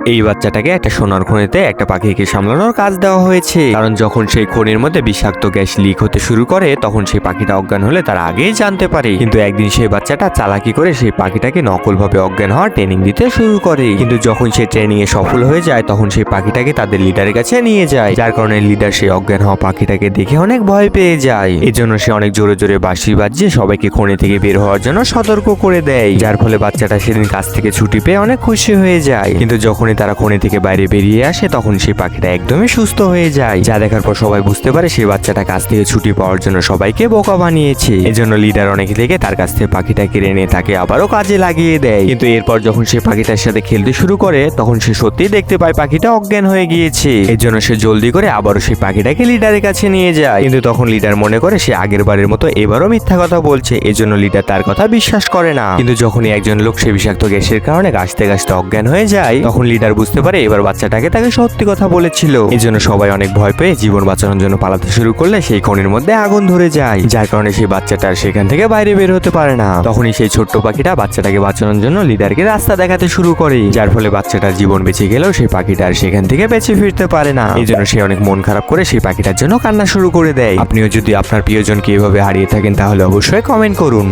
এই বাচ্চাটাকে একটা সোনার খনিতে একটা পাখিকে সামলানোর কাজ দেওয়া হয়েছে, কারণ যখন সেই খনির মধ্যে বিষাক্ত গ্যাস লিক হতে শুরু করে তখন সেই পাখিটা অজ্ঞান হলে তারা আগেই জানতে পারে। কিন্তু একদিন সেই বাচ্চাটা চালাকি করে সেই পাখিটাকে নকলভাবে অজ্ঞান হওয়ার ট্রেনিং দিতে শুরু করে। কিন্তু যখন সে ট্রেনিং এ সফল হয়ে যায় তখন সেই পাখিটাকে তাদের লিডারের কাছে নিয়ে যায়, যার কারণে লিডার সেই অজ্ঞান হওয়া পাখিটাকে দেখে অনেক ভয় পেয়ে যায়। এজন্য সে অনেক জোরে জোরে বাঁশি বাজিয়ে সবাইকে খনি থেকে বের হওয়ার জন্য সতর্ক করে দেয়, যার ফলে বাচ্চাটা সেদিন কাজ থেকে ছুটি পেয়ে অনেক খুশি হয়ে যায়। কিন্তু যখনই তারা খনি থেকে বাইরে বেরিয়ে আসে তখন সেই পাখিটা একদমই সুস্থ হয়ে যায়, যা দেখার পর সবাই বুঝতে পারে সেই বাচ্চাটা কাজ থেকে ছুটি পাওয়ার জন্য সবাইকে বোকা বানিয়েছে। এজন্য লিডার অনেক থেকে তার কাছ থেকে পাখিটা কেড়ে নিয়ে তাকে আবারও কাজে লাগিয়ে দেয়। কিন্তু এরপর যখন সে পাখিটার সাথে খেলতে শুরু করে তখন সে সত্যিই দেখতে পায় পাখিটা অজ্ঞান হয়ে গিয়েছে। এর জন্য সে জলদি করে আবারও সেই পাখিটাকে লিডারের কাছে নিয়ে যায়। কিন্তু তখন লিডার মনে করে সে আগের বারের মতো এবারও মিথ্যা কথা বলছে, এজন্য লিডার তার কথা বিশ্বাস করে না। কিন্তু যখনই একজন লোক সে বিষাক্ত গ্যাসের কারণে গাছতে গাছতে অজ্ঞান হয়ে যায় তখন লিডার বুঝতে পারে এবার বাচ্চাটাকে তাকে সত্যি কথা বলেছিল। এজন্য সবাই অনেক ভয় পেয়ে জীবন বাঁচানোর জন্য পালাতে শুরু করলে সেই খনির মধ্যে আগুন ধরে যায়, যার কারণে সেই বাচ্চাটা সেখান থেকে বাইরে বের হতে পারে না। তখনই সেই ছোট্ট পাখিটা বাচ্চাটাকে বাঁচানোর জন্য লিডারকে রাস্তা দেখাতে শুরু করে, যার ফলে বাচ্চাটার জীবন বেঁচে গেলেও সেই পাখিটা আর সেখান থেকে বেঁচে ফিরতে পারে না। এই জন্য সে অনেক মন খারাপ করে সেই পাখিটার জন্য কান্না শুরু করে দেয়। আপনিও যদি আপনার প্রিয়জনকে এভাবে হারিয়ে থাকেন তাহলে অবশ্যই কমেন্ট করুন।